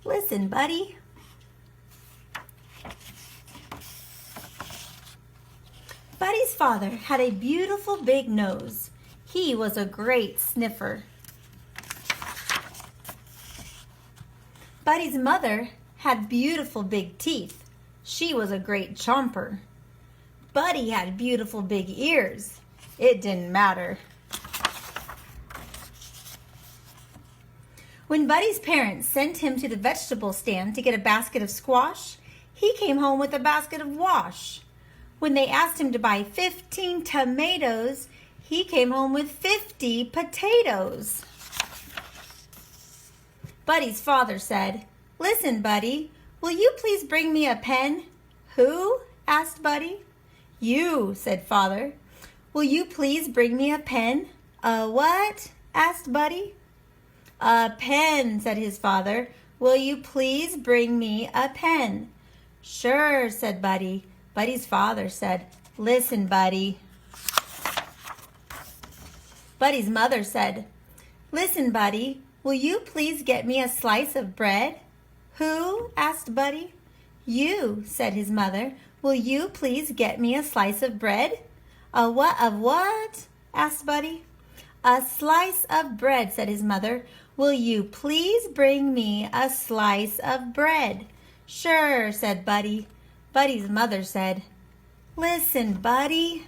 Listen, buddy. Buddy's father had a beautiful big nose. He was a great sniffer. Buddy's mother had beautiful big teeth. She was a great chomper. Buddy had beautiful big ears. It didn't matter. When Buddy's parents sent him to the vegetable stand to get a basket of squash, he came home with a basket of wash. When they asked him to buy 15 tomatoes, he came home with 50 potatoes. Buddy's father said, "Listen, Buddy, will you please bring me a pen?" "Who?" asked Buddy. "You," said Father. "Will you please bring me a pen?" "A what?" asked Buddy. "A pen," said his father. "Will you please bring me a pen?" "Sure," said Buddy. Buddy's father said, "Listen, Buddy." Buddy's mother said, "Listen, Buddy, will you please get me a slice of bread?" "Who?" asked Buddy. "You," said his mother. "Will you please get me a slice of bread?" "A what of what?" asked Buddy. "A slice of bread," said his mother. "Will you please bring me a slice of bread?" "Sure," said Buddy. Buddy's mother said, "Listen, Buddy."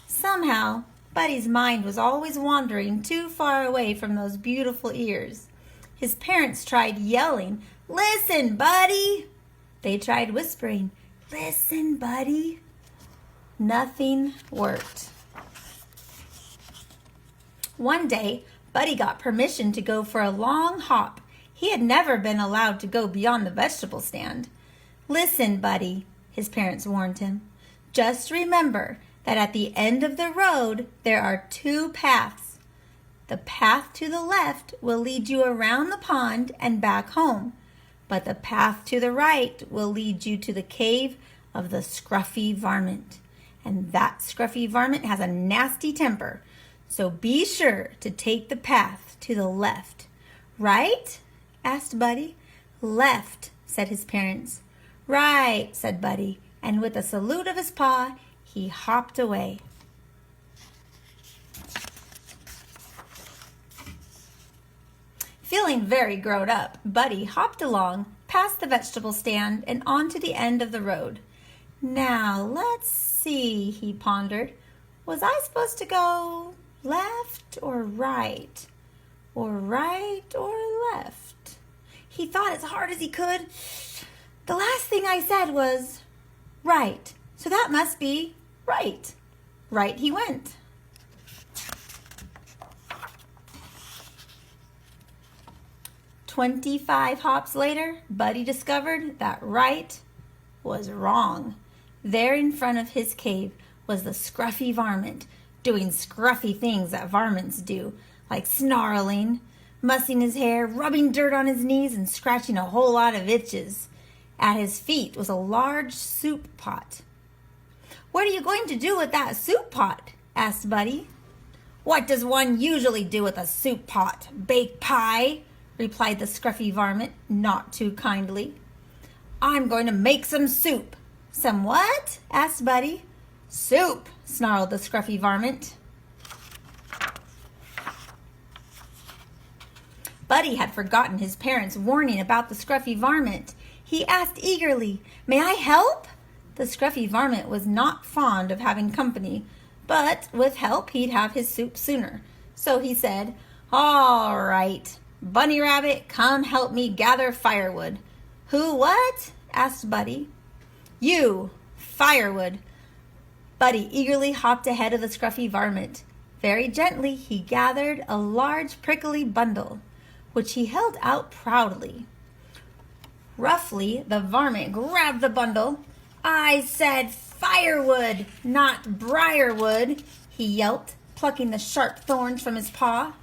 Somehow, Buddy's mind was always wandering too far away from those beautiful ears. His parents tried yelling, "Listen, Buddy!" They tried whispering, "Listen, Buddy!" Nothing worked. One day, Buddy got permission to go for a long hop. He had never been allowed to go beyond the vegetable stand. "Listen, Buddy," his parents warned him. "Just remember that at the end of the road, there are two paths. The path to the left will lead you around the pond and back home, but the path to the right will lead you to the cave of the scruffy varmint. And that scruffy varmint has a nasty temper, so be sure to take the path to the left." "Right?" asked Buddy. "Left," said his parents. "Right," said Buddy, and with a salute of his paw, he hopped away. Feeling very grown up, Buddy hopped along, past the vegetable stand, and on to the end of the road. "Now, let's see," he pondered. "Was I supposed to go left or right? Or right or left?" He thought as hard as he could. "The last thing I said was right, so that must be right." Right he went. "25 hops later, Buddy discovered that right was wrong. There in front of his cave was the scruffy varmint, doing scruffy things that varmints do, like snarling, mussing his hair, rubbing dirt on his knees, and scratching a whole lot of itches. At his feet was a large soup pot. "What are you going to do with that soup pot?" asked Buddy. "What does one usually do with a soup pot? Bake pie?" replied the scruffy varmint, not too kindly. "I'm going to make some soup." "Some what?" asked Buddy. "Soup," snarled the scruffy varmint. Buddy had forgotten his parents' warning about the scruffy varmint. He asked eagerly, "May I help?" The scruffy varmint was not fond of having company, but with help he'd have his soup sooner. So he said, "All right, Bunny Rabbit, come help me gather firewood." "Who what?" asked Buddy. "You, firewood." Buddy eagerly hopped ahead of the scruffy varmint. Very gently he gathered a large prickly bundle, which he held out proudly. Roughly, the varmint grabbed the bundle. "I said firewood, not briarwood," he yelped, plucking the sharp thorns from his paw.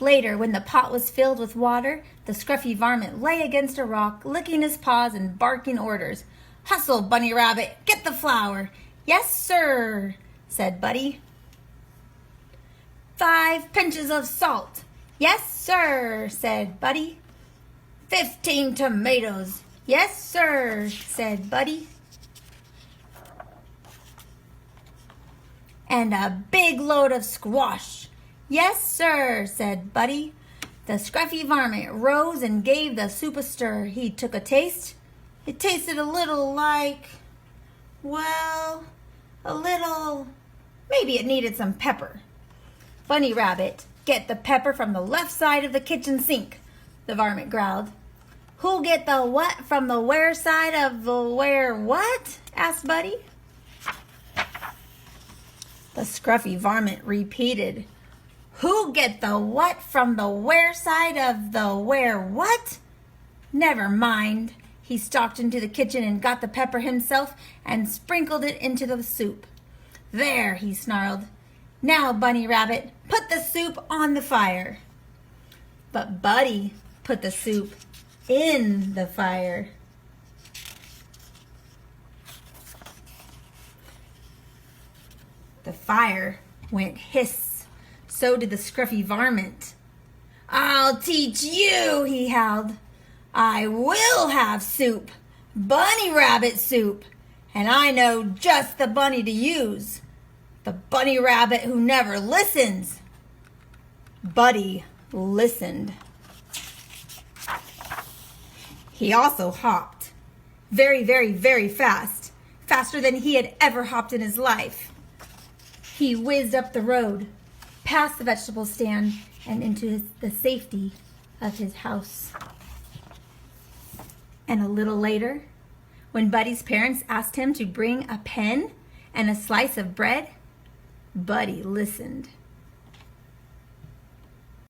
Later, when the pot was filled with water, the scruffy varmint lay against a rock, licking his paws and barking orders. "Hustle, Bunny Rabbit, get the flour." "Yes, sir," said Buddy. 5 pinches of salt. Yes, sir, said Buddy. 15 tomatoes. Yes, sir, said Buddy. And a big load of squash. Yes, sir, said Buddy. The scruffy varmint rose and gave the soup a stir. He took a taste. It tasted a little like, well, maybe it needed some pepper. Bunny Rabbit, get the pepper from the left side of the kitchen sink, the varmint growled. Who'll get the what from the where side of the where what? Asked Buddy. The scruffy varmint repeated, Who'll get the what from the where side of the where what? Never mind. He stalked into the kitchen and got the pepper himself and sprinkled it into the soup. There, he snarled. Now, Bunny Rabbit, put the soup on the fire. But Buddy put the soup in the fire. The fire went hiss. So did the scruffy varmint. I'll teach you, he howled. I will have soup, bunny rabbit soup, and I know just the bunny to use. The bunny rabbit who never listens. Buddy listened. He also hopped. Very, very, very fast. Faster than he had ever hopped in his life. He whizzed up the road, past the vegetable stand, and into the safety of his house. And a little later, when Buddy's parents asked him to bring a pen and a slice of bread, Buddy listened.